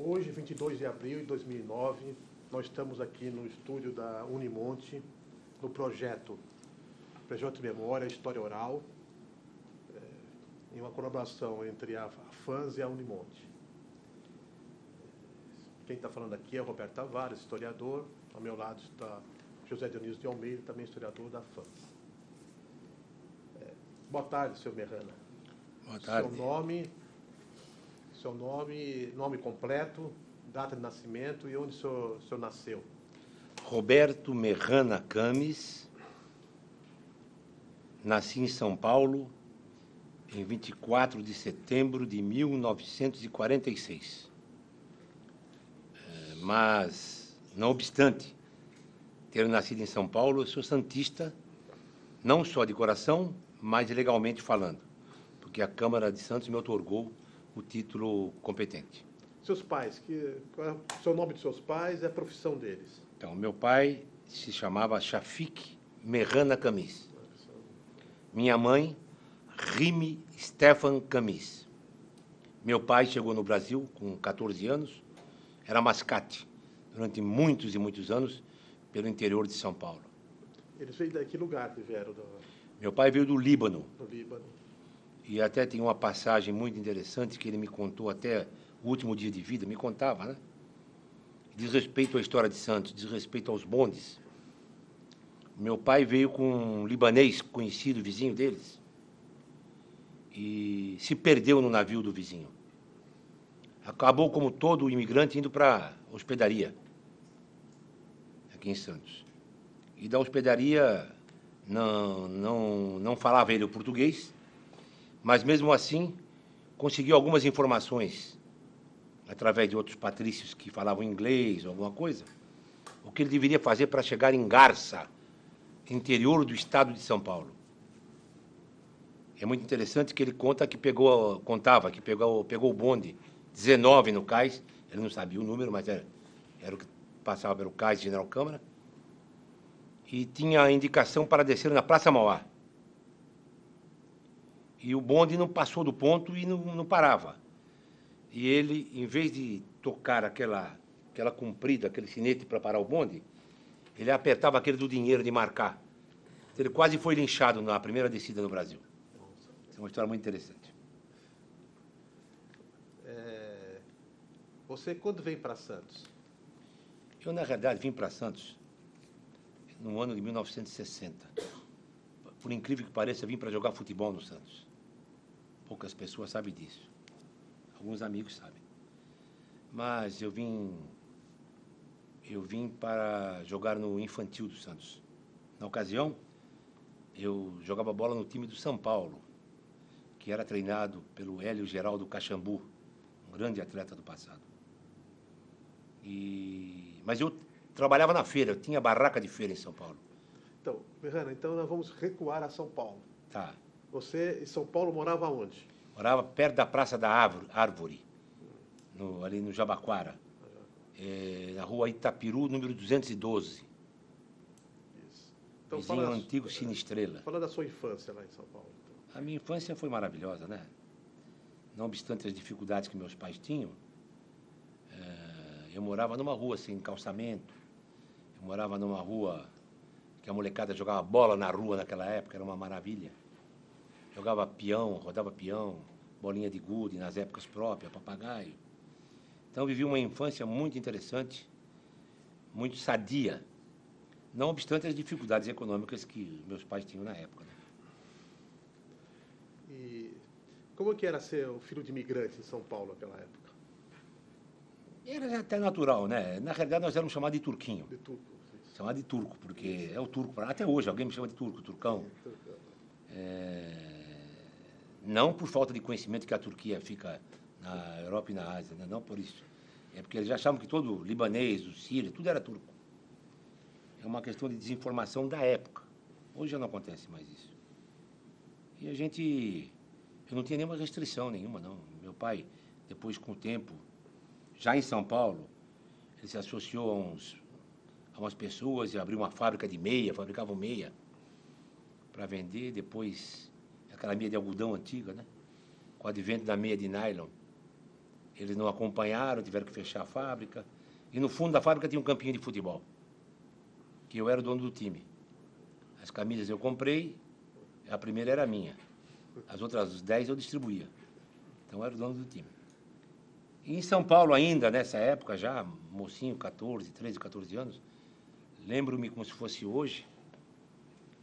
Hoje, 22 de abril de 2009, nós estamos aqui no estúdio da Unimonte, no projeto de Memória, História Oral, em uma colaboração entre a FANS e a Unimonte. Quem está falando aqui é o Roberto Tavares, historiador. Ao meu lado está José Dionísio de Almeida, também historiador da FANS. Boa tarde, senhor Merrana. Boa tarde. Seu nome completo, data de nascimento e onde o senhor nasceu. Roberto Merrana Camis, nasci em São Paulo em 24 de setembro de 1946. Mas, não obstante ter nascido em São Paulo, eu sou santista, não só de coração, mas legalmente falando, porque a Câmara de Santos me outorgou o título competente. Seus pais, qual é o seu nome de seus pais e a profissão deles? Então, meu pai se chamava Shafik Merrana Camis. Minha mãe, Rime Stefan Camis. Meu pai chegou no Brasil com 14 anos, era mascate, durante muitos e muitos anos, pelo interior de São Paulo. Eles veio de que lugar que vieram? Meu pai veio do Líbano. Do Líbano. E até tem uma passagem muito interessante que ele me contou até o último dia de vida, me contava, né? Diz respeito à história de Santos, diz respeito aos bondes. Meu pai veio com um libanês conhecido, vizinho deles, e se perdeu no navio do vizinho. Acabou, como todo imigrante, indo para a hospedaria, aqui em Santos. E da hospedaria não falava ele o português, mas mesmo assim conseguiu algumas informações através de outros patrícios que falavam inglês ou alguma coisa, o que ele deveria fazer para chegar em Garça, interior do estado de São Paulo. É muito interessante que ele contava que pegou o bonde 19 no cais, ele não sabia o número, mas era o que passava pelo cais de General Câmara, e tinha a indicação para descer na Praça Mauá. E o bonde não passou do ponto e não parava. E ele, em vez de tocar aquela comprida, aquele sinete para parar o bonde, ele apertava aquele do dinheiro de marcar. Ele quase foi linchado na primeira descida no Brasil. Isso é uma história muito interessante. Você, quando veio para Santos? Eu, na realidade, vim para Santos no ano de 1960. Por incrível que pareça, eu vim para jogar futebol no Santos. Poucas pessoas sabem disso. Alguns amigos sabem. Mas eu vim para jogar no infantil do Santos. Na ocasião, eu jogava bola no time do São Paulo, que era treinado pelo Hélio Geraldo Caxambu, um grande atleta do passado. Mas eu trabalhava na feira, eu tinha barraca de feira em São Paulo. Então, Merrana, nós vamos recuar a São Paulo. Tá. Você, em São Paulo, morava onde? Morava perto da Praça da Árvore, ali no Jabaquara, na rua Itapiru, número 212. Isso. Então, Vizinho antigo Cine Estrela. Fala da sua infância lá em São Paulo. Então. A minha infância foi maravilhosa, né? Não obstante as dificuldades que meus pais tinham, eu morava numa rua sem calçamento, eu morava numa rua que a molecada jogava bola na rua naquela época, era uma maravilha. Jogava peão, rodava peão, bolinha de gude nas épocas próprias, papagaio. Então, eu vivi uma infância muito interessante, muito sadia, não obstante as dificuldades econômicas que meus pais tinham na época. Né? E como que era ser o filho de imigrante em São Paulo naquela época? Era até natural, né? Na realidade, nós éramos chamados de turquinho. De turco. Chamado de turco, porque é o turco. Até hoje, alguém me chama de turco, turcão. Não por falta de conhecimento que a Turquia fica na Europa e na Ásia, né? Não por isso. É porque eles já achavam que todo libanês, o sírio, tudo era turco. É uma questão de desinformação da época. Hoje já não acontece mais isso. E eu não tinha nenhuma restrição nenhuma, não. Meu pai, depois, com o tempo, já em São Paulo, ele se associou a umas pessoas e abriu uma fábrica de meia, fabricavam meia para vender. Depois, aquela meia de algodão antiga, né? Com o advento da meia de nylon, Eles não acompanharam, tiveram que fechar a fábrica. E no fundo da fábrica tinha um campinho de futebol, que eu era o dono do time. As camisas eu comprei, a primeira era minha. As outras 10 eu distribuía. Então eu era o dono do time. E em São Paulo ainda, nessa época já, mocinho, 13, 14 anos, lembro-me como se fosse hoje,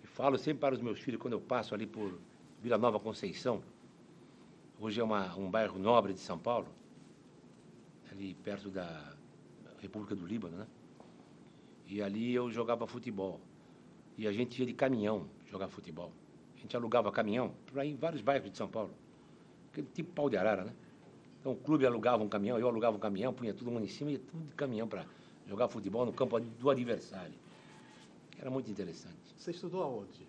e falo sempre para os meus filhos, quando eu passo ali por Vila Nova Conceição, hoje é um bairro nobre de São Paulo, ali perto da República do Líbano, né? E ali eu jogava futebol. E a gente ia de caminhão jogar futebol. A gente alugava caminhão para ir em vários bairros de São Paulo. Aquele tipo pau de arara, né? Então o clube alugava um caminhão, eu alugava um caminhão, punha todo mundo em cima e ia tudo de caminhão para jogar futebol no campo do adversário. Era muito interessante. Você estudou aonde?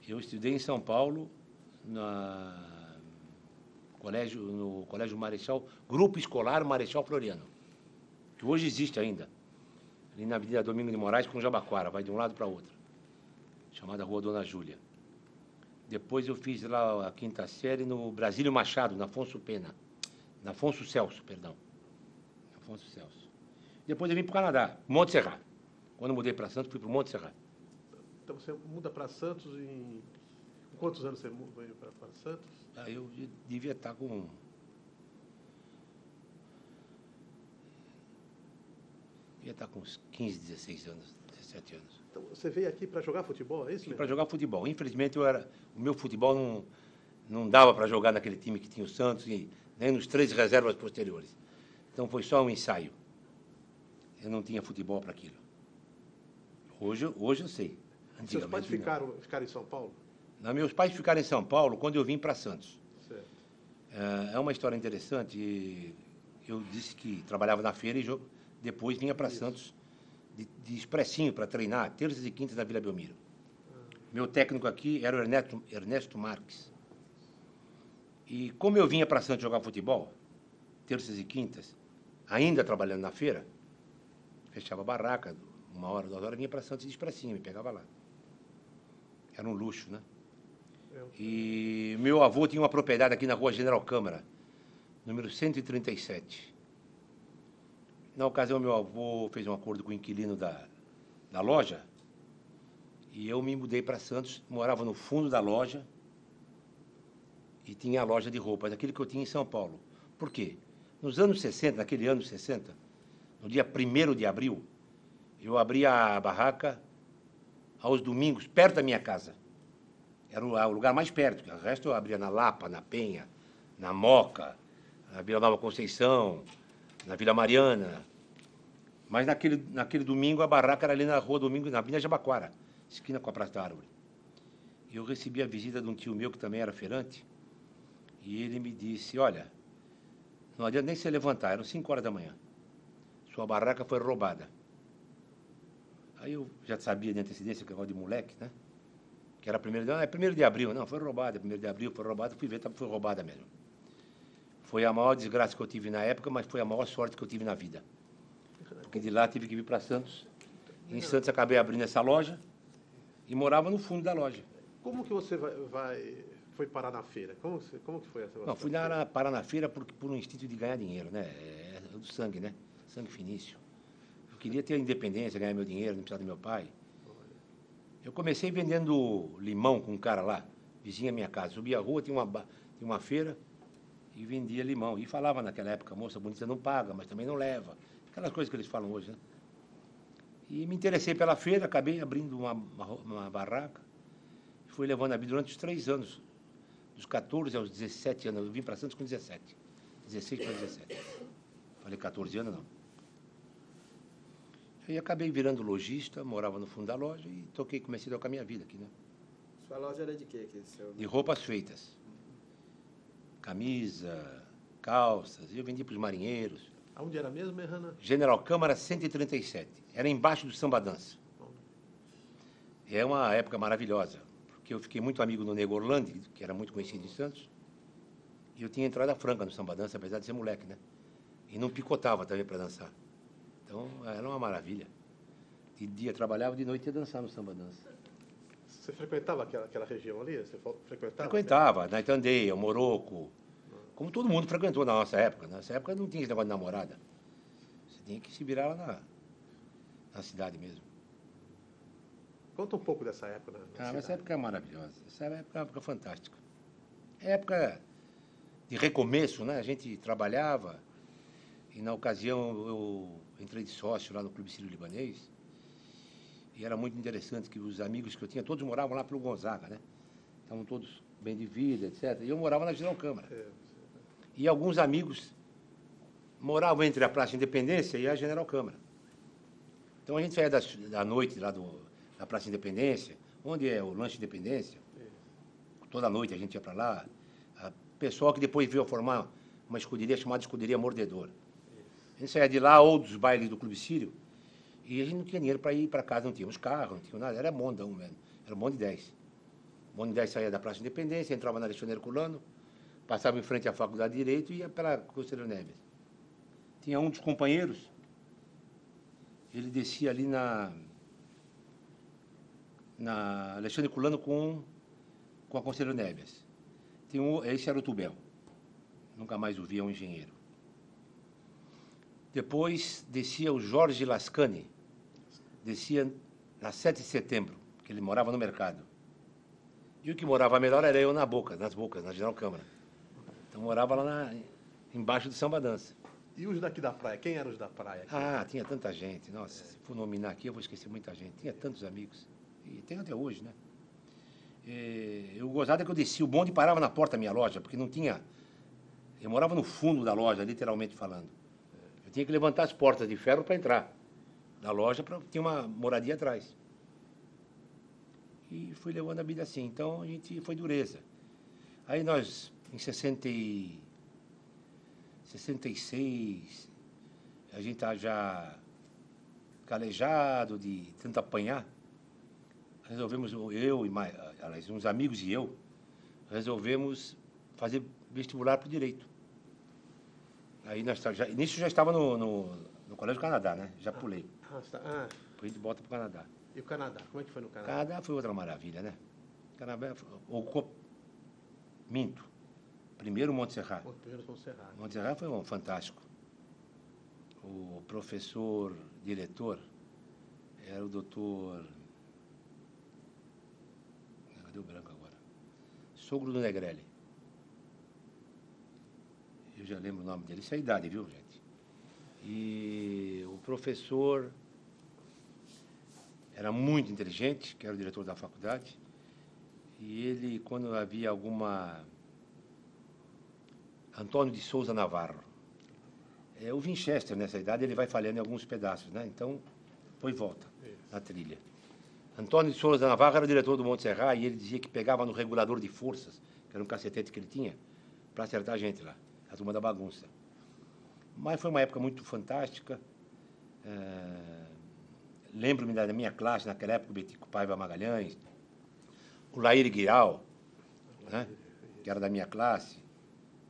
Eu estudei em São Paulo, no Colégio Marechal, Grupo Escolar Marechal Floriano, que hoje existe ainda, ali na Avenida Domingos de Moraes com Jabaquara, vai de um lado para outro, chamada Rua Dona Júlia. Depois eu fiz lá a quinta série no Brasílio Machado, na Afonso Celso. Depois eu vim para o Canadá, Monte Serrat. Quando eu mudei para Santos, fui para o Monte Serrat. Então você muda para Santos em quantos anos você veio para Santos? Eu devia estar com... Devia estar com uns 15, 16 anos, 17 anos. Então você veio aqui para jogar futebol, é isso mesmo? Para jogar futebol. Infelizmente, o meu futebol não dava para jogar naquele time que tinha o Santos e nem nos 3 reservas posteriores. Então foi só um ensaio. Eu não tinha futebol para aquilo. Hoje eu sei. Seus pais ficaram em São Paulo? Não, meus pais ficaram em São Paulo quando eu vim para Santos. Certo. É uma história interessante. Eu disse que trabalhava na feira e depois vinha para Santos de expressinho para treinar, terças e quintas na Vila Belmiro. Meu técnico aqui era o Ernesto Marques. E como eu vinha para Santos jogar futebol, terças e quintas, ainda trabalhando na feira, fechava a barraca, 1 hora, 2 horas, vinha para Santos de expressinho, me pegava lá. Era um luxo, né? E meu avô tinha uma propriedade aqui na Rua General Câmara, número 137. Na ocasião, meu avô fez um acordo com o inquilino da loja e eu me mudei para Santos, morava no fundo da loja e tinha a loja de roupas, aquilo que eu tinha em São Paulo. Por quê? Nos anos 60, naquele ano 60, no dia 1º de abril, eu abria a barraca aos domingos, perto da minha casa. Era o lugar mais perto, o resto eu abria na Lapa, na Penha, na Moca, na Vila Nova Conceição, na Vila Mariana. Mas naquele domingo a barraca era ali na Rua Domingo, na Avenida Jabaquara, esquina com a Praça da Árvore. E eu recebi a visita de um tio meu que também era feirante, e ele me disse, olha, não adianta nem se levantar, eram 5 horas da manhã. Sua barraca foi roubada. Aí eu já sabia de antecedência, que é de moleque, né? Que era 1º de abril. Não, foi roubada, 1º de abril, foi roubada, fui ver, foi roubada mesmo. Foi a maior desgraça que eu tive na época, mas foi a maior sorte que eu tive na vida. Porque de lá tive que vir para Santos. Em Santos acabei abrindo essa loja e morava no fundo da loja. Como que você foi parar na feira? Como que foi essa? Não, fui parar na feira por um instinto de ganhar dinheiro, né? É do sangue, né? Sangue finício. Eu queria ter a independência, ganhar meu dinheiro, não precisar do meu pai. Eu comecei vendendo limão com um cara lá, vizinho à minha casa. Subia a rua, tinha uma feira e vendia limão. E falava naquela época, moça bonita não paga, mas também não leva. Aquelas coisas que eles falam hoje, né? E me interessei pela feira, acabei abrindo uma barraca. Fui levando a vida durante os 3 anos, dos 14 aos 17 anos. Eu vim para Santos com 17. 16 para 17. Falei 14 anos, não. Aí acabei virando lojista, morava no fundo da loja e comecei a tocar minha vida aqui, né? Sua loja era de quê aqui? De roupas feitas. Camisa, calças, eu vendi para os marinheiros. Aonde era mesmo, Errana? General Câmara 137. Era embaixo do Samba Dança. É uma época maravilhosa, porque eu fiquei muito amigo do Nego Orlandi, que era muito conhecido em Santos, e eu tinha entrada franca no Samba Dança, apesar de ser moleque, né? E não picotava também para dançar. Então, era uma maravilha. De dia trabalhava, de noite ia dançar no Samba Dança. Você frequentava aquela região ali? Você frequentava? Frequentava, Naitandêia, Moroco, Como todo mundo frequentou na nossa época. Na nossa época não tinha esse negócio de namorada. Você tinha que se virar lá na cidade mesmo. Conta um pouco dessa época. Mas essa época é maravilhosa. Essa época é uma época fantástica. É época de recomeço, né? A gente trabalhava e, na ocasião, eu entrei de sócio lá no Clube Sírio-Libanês e era muito interessante que os amigos que eu tinha, todos moravam lá pelo Gonzaga, né? Estavam todos bem de vida, etc. E eu morava na General Câmara. E alguns amigos moravam entre a Praça Independência e a General Câmara. Então a gente saía da noite lá da Praça Independência, onde é o Lanche Independência. Toda noite a gente ia para lá. A pessoal que depois veio a formar uma escuderia chamada Escuderia Mordedor. A gente saía de lá ou dos bailes do Clube Sírio e a gente não tinha dinheiro para ir para casa, não tínhamos carro, não tinha nada, era mondão mesmo, era bonde 10. Bonde 10 saía da Praça Independência, entrava na Alexandre Herculano, passava em frente à Faculdade de Direito e ia pela Conselheiro Neves. Tinha um dos companheiros, ele descia ali na Alexandre Herculano com a Conselheiro Neves. Esse era o Tubel. Nunca mais o via um engenheiro. Depois descia o Jorge Lascani. Descia na 7 de setembro, que ele morava no mercado. E o que morava melhor era eu nas bocas, na General Câmara. Então morava lá embaixo do Samba Dança. E os daqui da praia? Quem eram os da praia? Tinha tanta gente. Nossa, se for nominar aqui, eu vou esquecer muita gente. Tinha tantos amigos. E tem até hoje, né? Eu gozado é que eu descia o bonde e parava na porta da minha loja, porque não tinha... Eu morava no fundo da loja, literalmente falando. Eu tinha que levantar as portas de ferro para entrar da loja, tinha uma moradia atrás. E fui levando a vida assim. Então, a gente foi dureza. Aí nós, em 66, a gente tá já calejado de tanto apanhar. Resolvemos, eu e uns amigos e eu, resolvemos fazer vestibular para o Direito. Aí nisso já estava no Colégio Canadá, né? Já pulei. Depois a gente volta para o Canadá. E o Canadá? Como é que foi no O Canadá? Canadá foi outra maravilha, né? Minto. Primeiro Montserrat. Primeiro Montserrat. Montserrat foi um fantástico. O professor diretor era o doutor... Cadê o branco agora? Sogro do Negrelli. Eu já lembro o nome dele. Isso é a idade, viu, gente? E o professor era muito inteligente, que era o diretor da faculdade. E ele, quando havia alguma... Antônio de Souza Navarro. O Winchester, nessa idade, ele vai falhando em alguns pedaços, né? Então, foi e volta na trilha. Antônio de Souza Navarro era o diretor do Montserrat e ele dizia que pegava no regulador de forças, que era um cacetete que ele tinha, para acertar a gente lá, a turma da bagunça. Mas foi uma época muito fantástica. Lembro-me da minha classe, naquela época, o Betico Paiva Magalhães, o Laíre Guiral, né? Que era da minha classe,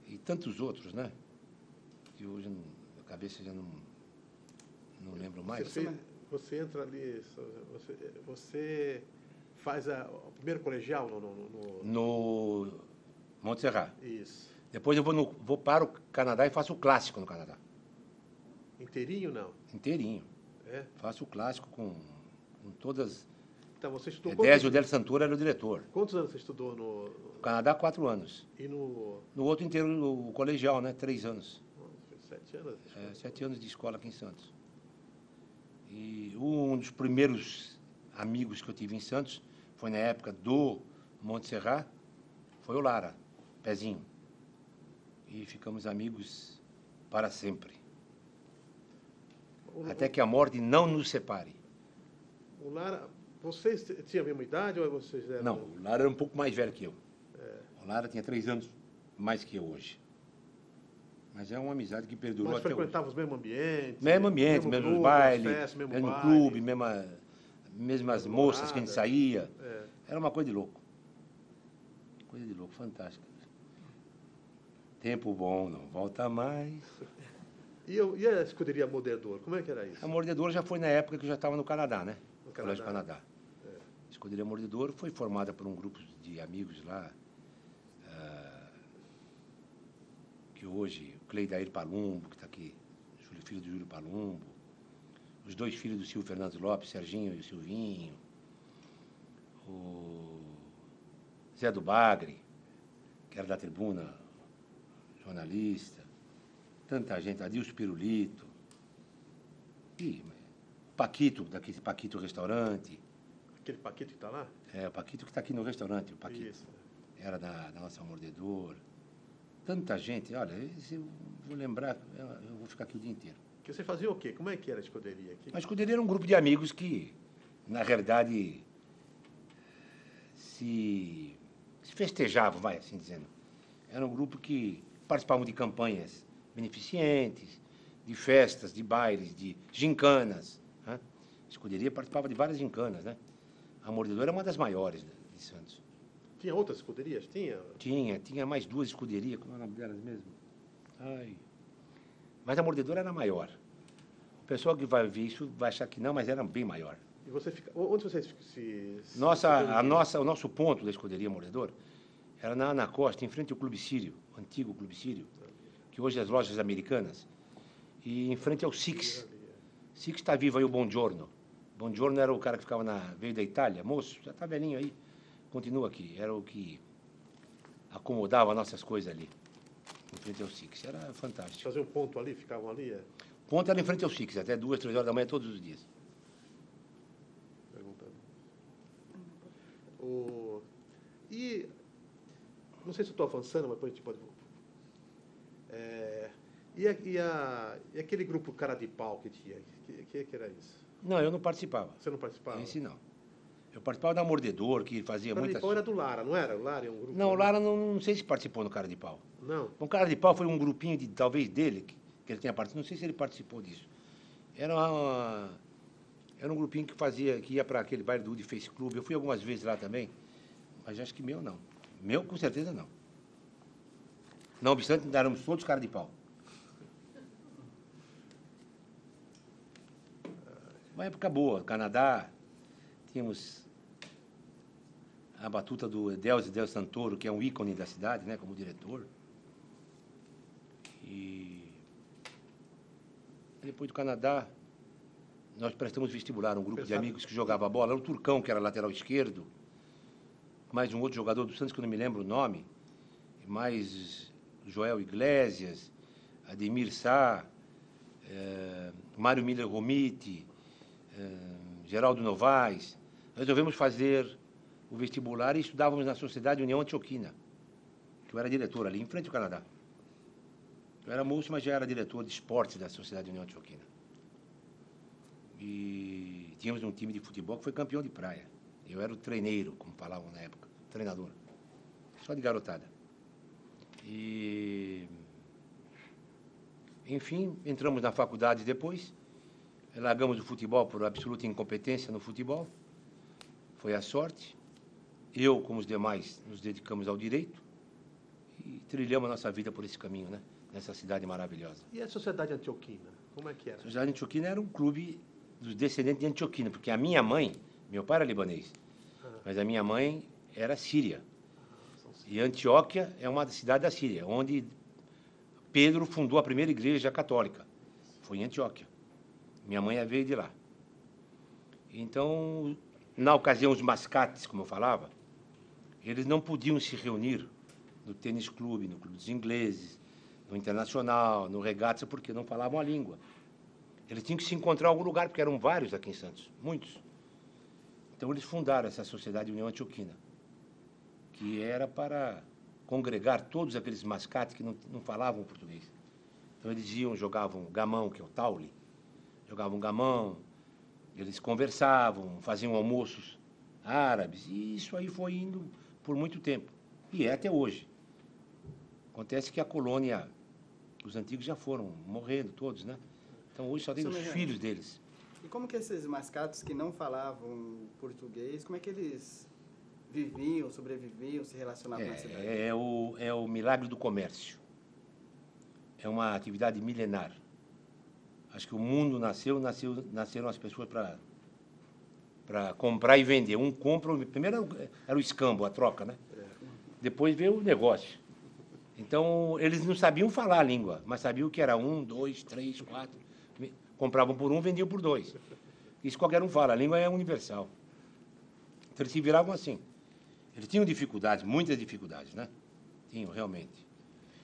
e tantos outros, né? Que hoje a cabeça já não lembro mais. Você entra ali, você faz o primeiro colegial no Montserrat. Isso. Depois eu vou para o Canadá e faço o clássico no Canadá. Inteirinho, não? Inteirinho. É? Faço o clássico com todas... Então, você estudou... Désio Del Santura era o diretor. Quantos anos você estudou no Canadá, 4 anos. E no outro inteiro, o colegial, né? 3 anos. 7 anos? 7 anos de escola aqui em Santos. E um dos primeiros amigos que eu tive em Santos foi na época do Montserrat, foi o Lara, Pezinho. E ficamos amigos para sempre. Até que a morte não nos separe. O Lara, vocês tinham a mesma idade ou vocês eram... Não, o Lara era um pouco mais velho que eu. O Lara tinha 3 anos mais que eu hoje. Mas é uma amizade que perdurou até hoje. Mas frequentava os mesmos ambientes? Mesmos bailes, mesmo clube, mesmas moças que a gente saía. Era uma coisa de louco. Coisa de louco, fantástica. Tempo bom, não volta mais. E a escuderia Mordedor, como é que era isso? A Mordedor já foi na época que eu já estava no Canadá, né? No Colégio Canadá. A escuderia Mordedor foi formada por um grupo de amigos lá. que hoje, o Cleidair Palumbo, que está aqui, filho do Júlio Palumbo, os 2 filhos do Silvio Fernandes Lopes, Serginho e o Silvinho, o Zé do Bagre, que era da Tribuna, jornalista, tanta gente, Adilson Pirulito, e o Paquito, daquele Paquito Restaurante. Aquele Paquito que está lá? É, o Paquito que está aqui no restaurante, o Paquito. Isso. Era da nossa Mordedor. Tanta gente, olha, se eu vou lembrar, eu vou ficar aqui o dia inteiro. Que você fazia o quê? Como é que era a escuderia aqui? A escuderia era um grupo de amigos que, na realidade, se festejavam, vai assim dizendo. Era um grupo que participavam de campanhas beneficentes, de festas, de bailes, de gincanas. Né? A escuderia participava de várias gincanas, né? A Mordedor era uma das maiores de Santos. Tinha outras escuderias? Tinha mais 2 escuderias, como é o nome delas mesmo? Ai. Mas a Mordedora era maior. O pessoal que vai ver isso vai achar que não, mas era bem maior. E você fica... Onde você O nosso ponto da escuderia Mordedor era na Ana Costa, em frente ao Clube Sírio, o antigo Clube Sírio, que hoje é as lojas americanas, e em frente ao Six. Six está vivo aí, o Buongiorno. Buongiorno era o cara que veio da Itália. Moço, já está velhinho aí. Continua aqui. Era o que acomodava nossas coisas ali, em frente ao Six. Era fantástico. Fazer um ponto ali, ficavam ali? O ponto era em frente ao Six, até 2, 3 horas da manhã, todos os dias. Perguntando. E, não sei se eu estou avançando, mas depois a gente pode... E aquele grupo Cara de Pau que tinha? Que era isso? Não, eu não participava. Você não participava? Esse não. Eu participava da Mordedor, que fazia Cara muitas... de Pau era do Lara, não era? O Lara é um grupo... Não, o Lara não sei se participou no Cara de Pau. Não? O Cara de Pau foi um grupinho, talvez dele, que ele tenha participado. Não sei se ele participou disso. Era um grupinho que ia para aquele baile do Woody Face Club. Eu fui algumas vezes lá também, mas acho que meu não. Meu, com certeza, não. Não obstante, éramos todos Cara de Pau. Uma época boa. Canadá, tínhamos a batuta do Edelzio Del Santoro, que é um ícone da cidade, né, como diretor. E depois do Canadá, nós prestamos vestibular, um grupo de amigos que jogava bola. Era o Turcão, que era lateral esquerdo, mais um outro jogador do Santos, que eu não me lembro o nome, mais Joel Iglesias, Ademir Sá, Mário Miller Romiti, Geraldo Novaes. Nós resolvemos fazer o vestibular e estudávamos na Sociedade União Antioquina, que eu era diretor ali, em frente ao Canadá. Eu era moço, mas já era diretor de esportes da Sociedade União Antioquina. E tínhamos um time de futebol que foi campeão de praia. Eu era o treineiro, como falavam na época, treinador. Só de garotada. E, enfim, entramos na faculdade depois, largamos o futebol por absoluta incompetência no futebol. Foi a sorte. Eu, como os demais, nos dedicamos ao direito e trilhamos a nossa vida por esse caminho, né? Nessa cidade maravilhosa. E a Sociedade Antioquina? Como é que era? A Sociedade Antioquina era um clube dos descendentes de Antioquina, porque a minha mãe, meu pai era libanês, mas a minha mãe era síria. E Antioquia é uma cidade da Síria, onde Pedro fundou a primeira igreja católica. Foi em Antioquia. Minha mãe veio de lá. Então, na ocasião, os mascates, como eu falava, eles não podiam se reunir no tênis clube, no clube dos ingleses, no Internacional, no Regatas, porque não falavam a língua. Eles tinham que se encontrar em algum lugar, porque eram vários aqui em Santos, muitos. Então, eles fundaram essa Sociedade União Antioquina, que era para congregar todos aqueles mascates que não falavam português. Então, eles jogavam gamão, que é o taule, jogavam gamão, eles conversavam, faziam almoços árabes, e isso aí foi indo por muito tempo, e é até hoje. Acontece que a colônia, os antigos já foram morrendo todos, né? Então hoje só tem os filhos deles. E como que esses mascates que não falavam português, como é que eles viviam, sobreviviam, se relacionavam na cidade? É o milagre do comércio. É uma atividade milenar. Acho que o mundo nasceram as pessoas para comprar e vender. Um compra, primeiro era o escambo, a troca, né? Depois veio o negócio. Então, eles não sabiam falar a língua, mas sabiam que era 1, 2, 3, 4. Compravam por 1, vendiam por 2. Isso qualquer um fala, a língua é universal. Então, eles se viravam assim. Eles tinham dificuldades, muitas dificuldades, né? Tinham, realmente.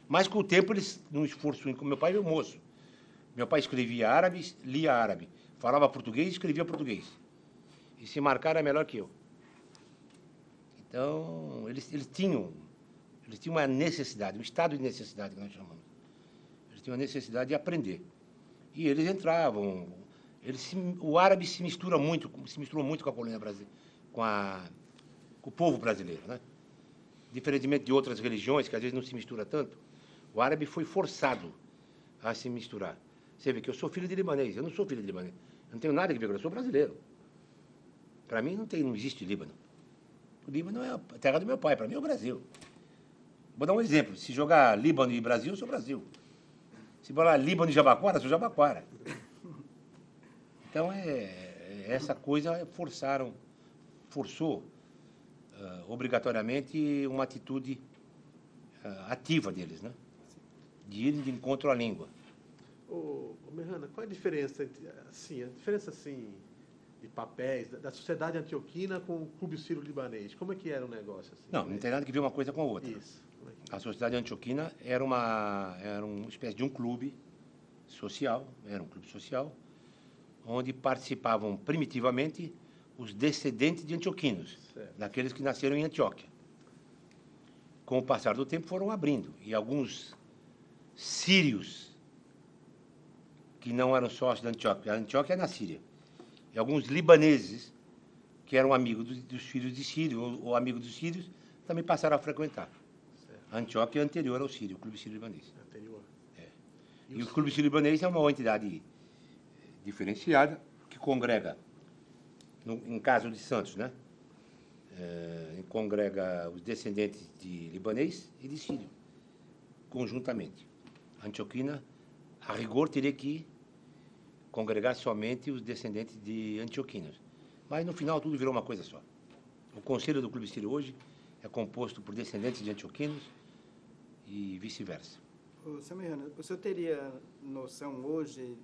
Mas, com o tempo, eles, num esforço, como meu pai era moço. Meu pai escrevia árabe, lia árabe. Falava português, escrevia português. E se marcar era melhor que eu. Então, eles tinham uma necessidade, um estado de necessidade que nós chamamos. Eles tinham a necessidade de aprender. E eles entravam. O árabe se misturou muito com a colônia brasileira, com o povo brasileiro, né? Diferentemente de outras religiões, que às vezes não se mistura tanto, o árabe foi forçado a se misturar. Você vê que eu sou filho de libanês, eu não sou filho de libanês. Eu não tenho nada que ver com isso, eu sou brasileiro. Para mim não existe Líbano. O Líbano é a terra do meu pai, para mim é o Brasil. Vou dar um exemplo. Se jogar Líbano e Brasil, eu sou Brasil. Se botar Líbano e Jabaquara, eu sou Jabaquara. Então, essa coisa forçou obrigatoriamente uma atitude ativa deles, né? De irem de encontro à língua. Mehana, qual é a diferença, assim, de papéis da sociedade antioquina com o Clube Sírio-Libanês? Como é que era o negócio? Assim, não tem nada que ver uma coisa com a outra. Isso. A sociedade antioquina era uma espécie de um clube social, onde participavam primitivamente os descendentes de antioquinos, daqueles que nasceram em Antioquia. Com o passar do tempo foram abrindo, e alguns sírios, que não eram sócios da Antioquia, a Antioquia é na Síria, e alguns libaneses, que eram amigos dos filhos de Sírio, ou amigos dos sírios, também passaram a frequentar. A Antioquia é anterior ao Sírio, o Clube Sírio-Libanês. Anterior. E o Clube Sírio-Libanês é uma entidade diferenciada, que congrega, em caso de Santos, né? Congrega os descendentes de libanês e de sírio, conjuntamente. A Antioquina, a rigor, teria que congregar somente os descendentes de antioquinos. Mas, no final, tudo virou uma coisa só. O Conselho do Clube Sírio hoje é composto por descendentes de antioquinos e vice-versa. Seu Mehana, o senhor teria noção hoje,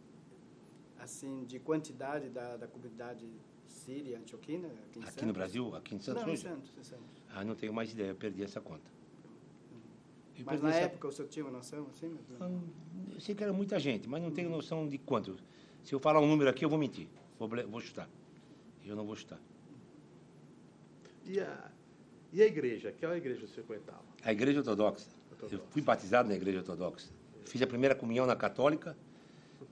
assim, de quantidade da comunidade síria antioquina aqui no Brasil, aqui em Santos hoje? Em Santos. Não tenho mais ideia, eu perdi essa conta. Mas na época o senhor tinha uma noção, assim? Eu sei que era muita gente, mas não tenho noção de quanto. Se eu falar um número aqui, eu vou mentir, vou chutar. Eu não vou chutar. E a igreja? Qual igreja você frequentava? A igreja ortodoxa. Eu fui batizado na igreja ortodoxa. Fiz a primeira comunhão na católica,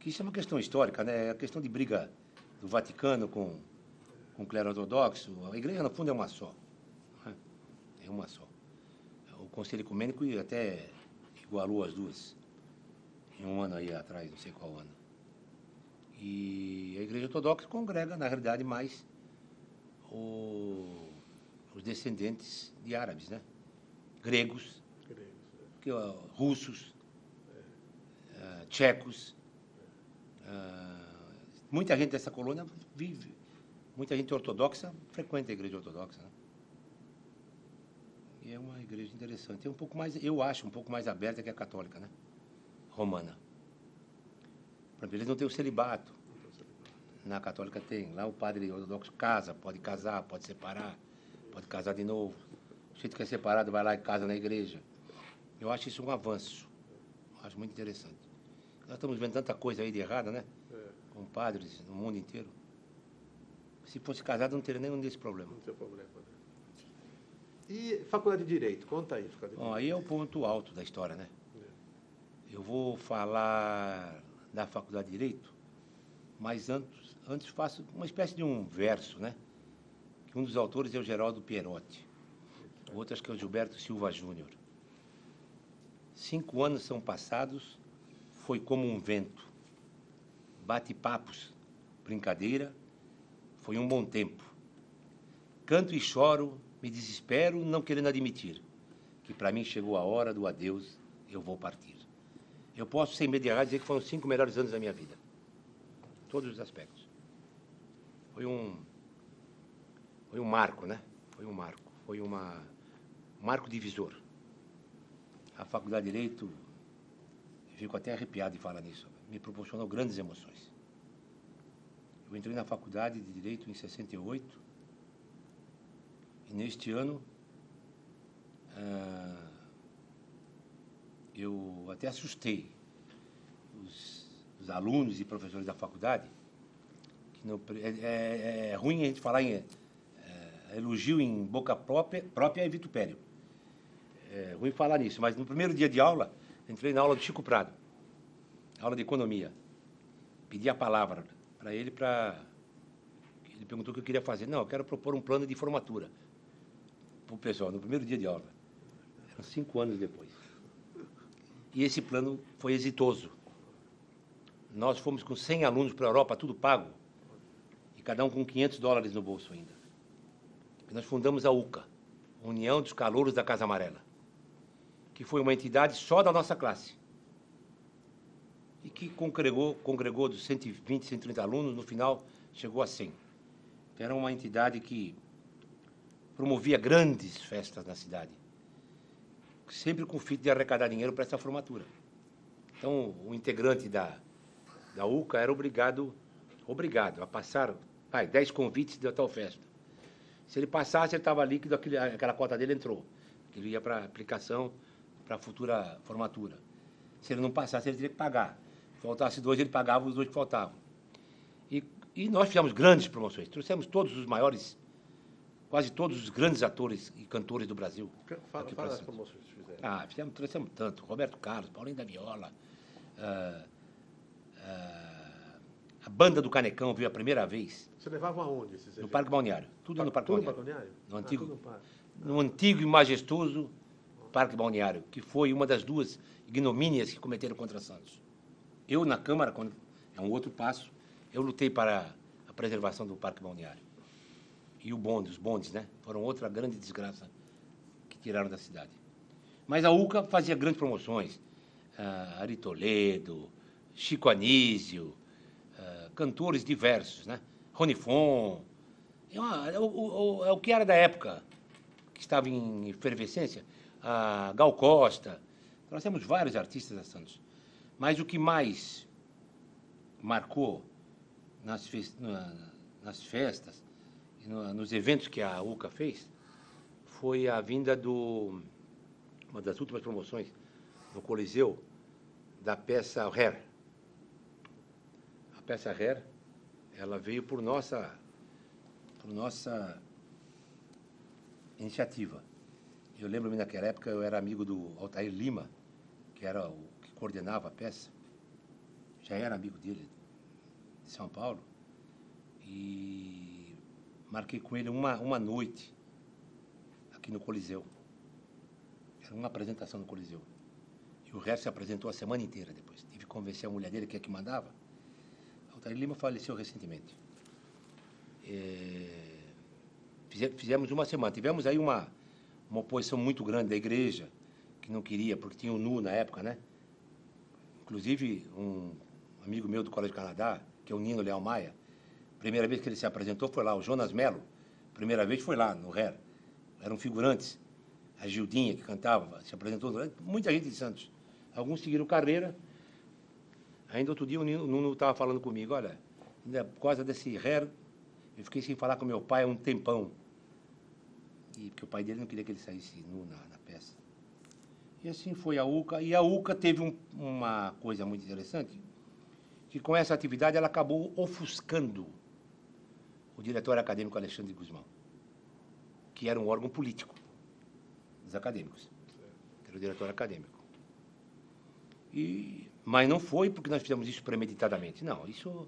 que isso é uma questão histórica, né? É a questão de briga do Vaticano com o clero ortodoxo. A igreja, no fundo, é uma só. Né? É uma só. O Conselho Ecumênico até igualou as duas, em um ano aí atrás, não sei qual ano. E a igreja ortodoxa congrega, na realidade, mais os descendentes de árabes, né? Gregos, russos, tchecos. Muita gente dessa colônia vive, muita gente ortodoxa frequenta a igreja ortodoxa, né? E é uma igreja interessante. É um pouco mais, eu acho, um pouco mais aberta que a católica, né? Romana. Eles não têm o celibato. Na católica tem. Lá o padre ortodoxo casa, pode casar, pode separar, pode casar de novo. O jeito que é separado vai lá e casa na igreja. Eu acho isso um avanço. Acho muito interessante. Nós estamos vendo tanta coisa aí de errada, né? Com padres no mundo inteiro. Se fosse casado, não teria nenhum desse problema. Não tem problema, né? E faculdade de Direito? Conta aí. Bom, aí é o ponto alto da história, né? Eu vou falar da faculdade de Direito, mas antes faço uma espécie de um verso, né? Que um dos autores é o Geraldo Pierotti. O outro acho que é o Gilberto Silva Júnior. 5 anos são passados, foi como um vento. Bate-papos, brincadeira, foi um bom tempo. Canto e choro, me desespero, não querendo admitir que para mim chegou a hora do adeus, eu vou partir. Eu posso, sem medo de errar, dizer que foram os 5 melhores anos da minha vida. Todos os aspectos. Foi um marco, né? Foi um marco divisor. a Faculdade de Direito, eu fico até arrepiado de falar nisso, me proporcionou grandes emoções. Eu entrei na Faculdade de Direito em 68, e neste ano eu até assustei os alunos e professores da faculdade, que não, é ruim a gente falar em elogio em boca própria e vitupério. É ruim falar nisso, mas no primeiro dia de aula, entrei na aula do Chico Prado, aula de economia. Pedi a palavra para ele, ele perguntou o que eu queria fazer. Não, eu quero propor um plano de formatura para o pessoal, no primeiro dia de aula. Eram 5 anos depois. E esse plano foi exitoso. Nós fomos com 100 alunos para a Europa, tudo pago, e cada um com $500 no bolso ainda. E nós fundamos a UCA, União dos Calouros da Casa Amarela, que foi uma entidade só da nossa classe, e que congregou dos 120, 130 alunos, no final chegou a 100. Era uma entidade que promovia grandes festas na cidade, sempre com o fito de arrecadar dinheiro para essa formatura. Então, o integrante da UCA era obrigado a passar 10 convites de tal festa. Se ele passasse, ele estava líquido, aquela cota dele entrou. Ele ia para aplicação para a futura formatura. Se ele não passasse, ele teria que pagar. Se faltasse 2, ele pagava os 2 que faltavam. E nós fizemos grandes promoções. Trouxemos todos os maiores, quase todos os grandes atores e cantores do Brasil. Fala das promoções que fizeram. Trouxemos tanto. Roberto Carlos, Paulinho da Viola, a banda do Canecão veio a primeira vez. Você levava aonde esses eventos? No Parque Balneário. Tudo no Parque Balneário. Balneário? No antigo e majestoso Parque Balneário, que foi uma das 2 ignomínias que cometeram contra Santos. Eu, na Câmara, quando é um outro passo, eu lutei para a preservação do Parque Balneário. E os bondes, né? Foram outra grande desgraça que tiraram da cidade. Mas a UCA fazia grandes promoções. Ari Toledo, Chico Anísio, cantores diversos, né? Ronifon. É o que era da época, que estava em efervescência. Gal Costa. Nós temos vários artistas da Santos. Mas o que mais marcou nas festas, e nos eventos que a UCA fez, foi a vinda uma das últimas promoções no Coliseu, da peça Hair. A peça Hair, ela veio por nossa iniciativa. Eu lembro-me, naquela época, eu era amigo do Altair Lima, que era o que coordenava a peça. Já era amigo dele, de São Paulo. E marquei com ele uma noite aqui no Coliseu. Era uma apresentação no Coliseu. E o resto se apresentou a semana inteira depois. Tive que convencer a mulher dele, que é que mandava. Altair Lima faleceu recentemente. Fizemos uma semana. Tivemos aí uma oposição muito grande da igreja, que não queria, porque tinha o NU na época, né? Inclusive, um amigo meu do Colégio Canadá, que é o Nino Leal Maia, primeira vez que ele se apresentou foi lá. O Jonas Mello, primeira vez foi lá, no Hair. Eram figurantes. A Gildinha, que cantava, se apresentou. Muita gente de Santos. Alguns seguiram carreira. Ainda outro dia o Nuno estava falando comigo, olha, por causa desse Hair, eu fiquei sem falar com meu pai há um tempão. Porque o pai dele não queria que ele saísse nu na peça. E assim foi a UCA. E a UCA teve uma coisa muito interessante, que com essa atividade ela acabou ofuscando o diretório acadêmico Alexandre Guzmão, que era um órgão político dos acadêmicos, que era o diretório acadêmico. Mas não foi porque nós fizemos isso premeditadamente. Não, isso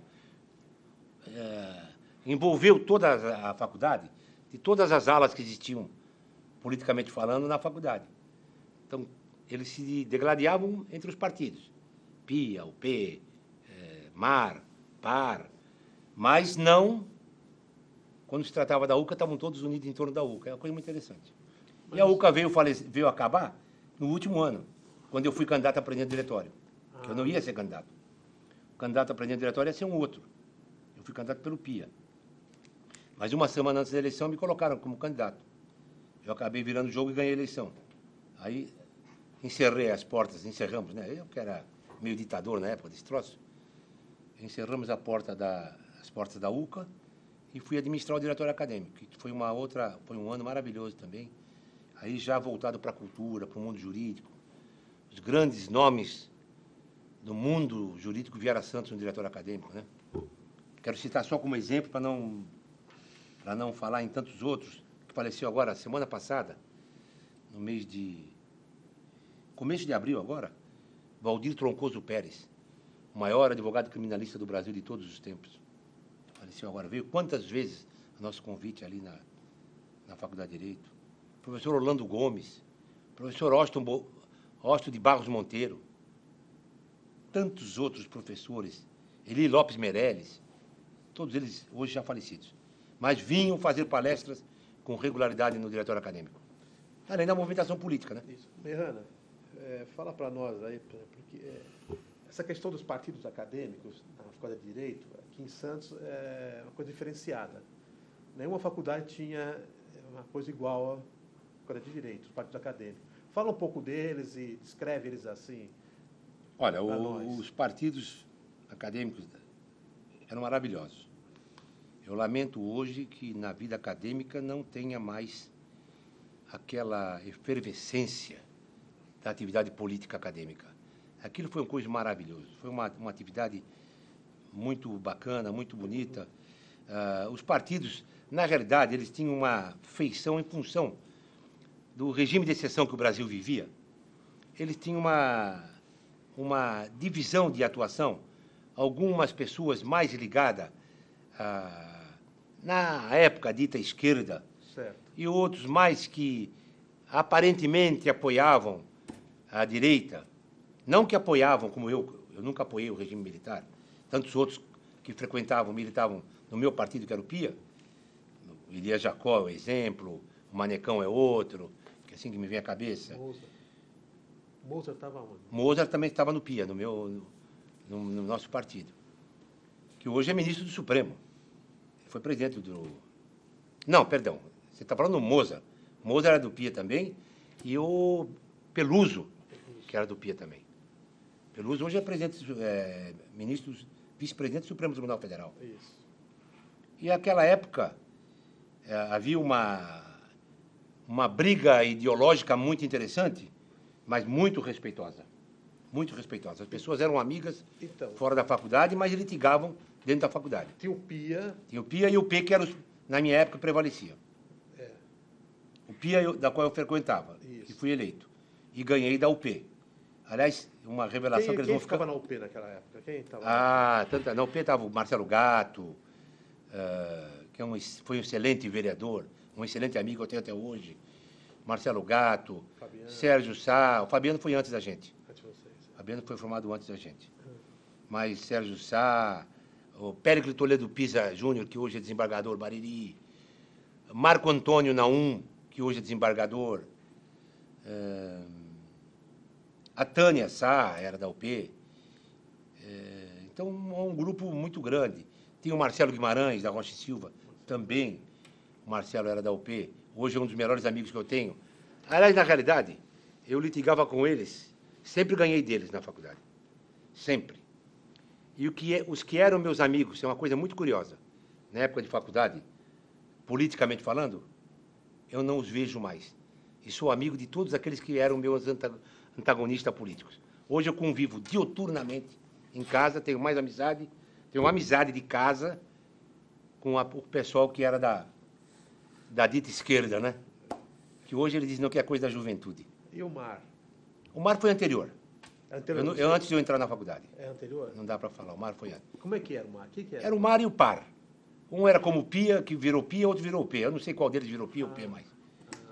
envolveu toda a faculdade, de todas as alas que existiam, politicamente falando, na faculdade. Então, eles se degladiavam entre os partidos. PIA, UP, MAR, PAR, mas não, quando se tratava da UCA, estavam todos unidos em torno da UCA. É uma coisa muito interessante. E a UCA veio acabar no último ano, quando eu fui candidato a presidente do diretório, que eu não ia ser candidato. O candidato a presidente do diretório ia ser um outro. Eu fui candidato pelo PIA. Mas uma semana antes da eleição me colocaram como candidato. Eu acabei virando o jogo e ganhei a eleição. Aí encerrei as portas, encerramos, né? Eu que era meio ditador na época desse troço, encerramos as portas da UCA e fui administrar o diretório acadêmico, que foi um ano maravilhoso também. Aí já voltado para a cultura, para o mundo jurídico. Os grandes nomes do mundo jurídico vieram a Santos no diretório acadêmico, né? Quero citar só como exemplo, para não falar em tantos outros, que faleceu agora, semana passada, no começo de abril agora, Valdir Troncoso Pérez, o maior advogado criminalista do Brasil de todos os tempos. Faleceu agora, veio quantas vezes o nosso convite ali na Faculdade de Direito. Professor Orlando Gomes, professor Osto de Barros Monteiro, tantos outros professores, Eli Lopes Meirelles, todos eles hoje já falecidos, mas vinham fazer palestras com regularidade no diretório acadêmico. Além da movimentação política, né? Isso. Mejana, fala para nós aí, porque essa questão dos partidos acadêmicos na Faculdade de Direito, aqui em Santos, é uma coisa diferenciada. Nenhuma faculdade tinha uma coisa igual à Faculdade de Direito, os partidos acadêmicos. Fala um pouco deles e descreve eles assim. Olha, os partidos acadêmicos eram maravilhosos. Eu lamento hoje que na vida acadêmica não tenha mais aquela efervescência da atividade política acadêmica. Aquilo foi uma coisa maravilhosa, foi uma atividade muito bacana, muito bonita. Os partidos, na realidade, eles tinham uma feição em função do regime de exceção que o Brasil vivia. Eles tinham uma divisão de atuação, algumas pessoas mais ligadas na época dita esquerda, certo, e outros mais que aparentemente apoiavam a direita, não que apoiavam como eu nunca apoiei o regime militar, tantos outros que militavam no meu partido, que era o PIA, o Elias Jacó é um exemplo, o Manecão é outro, que é assim que me vem à cabeça. Mozart estava onde? Mozart também estava no PIA, no nosso partido, que hoje é ministro do Supremo. Ele foi presidente do... Não, perdão, você está falando do Mozart. Mozart era do PIA também, e o Peluso, que era do PIA também. Peluso hoje é ministro, vice-presidente do Supremo Tribunal Federal. Isso. E naquela época havia uma briga ideológica muito interessante, mas muito respeitosa. Muito respeitosa. As pessoas eram amigas fora da faculdade, mas litigavam dentro da faculdade. Tinha o PIA. Tinha o PIA e o P, que era, na minha época, prevalecia. O PIA, da qual eu frequentava, e fui eleito. E ganhei da UP. Aliás, uma revelação que eles vão ficar... Quem ficava na UP naquela época? Quem estava na UP estava o Marcelo Gatto, que foi um excelente vereador, um excelente amigo, eu tenho até hoje. Marcelo Gatto, Fabiano. Sérgio Sá. O Fabiano foi antes da gente. Antes de vocês. O Fabiano foi formado antes da gente. Mas Sérgio Sá, o Péricles Toledo Pisa Júnior, que hoje é desembargador Bariri, Marco Antônio Naum, que hoje é desembargador, a Tânia Sá era da UP. Então, um grupo muito grande. Tinha o Marcelo Guimarães, da Rocha e Silva, também. O Marcelo era da UP. Hoje é um dos melhores amigos que eu tenho. Aliás, na realidade, eu litigava com eles, sempre ganhei deles na faculdade. Sempre. E os que eram meus amigos, é uma coisa muito curiosa. Na época de faculdade, politicamente falando, eu não os vejo mais. E sou amigo de todos aqueles que eram meus antagonistas políticos. Hoje eu convivo diuturnamente em casa, tenho mais amizade, tenho uma amizade de casa com o pessoal que era da dita esquerda, né? Que hoje ele diz não, que é coisa da juventude. E o Mar? O Mar foi anterior. Antes de eu entrar na faculdade. É anterior? Não dá para falar, o Mar foi antes. Como é que era o Mar? Que era? Era o Mar e o Par. Um era como o Pia, que virou Pia, outro virou P. Eu não sei qual deles virou Pia ou P mais.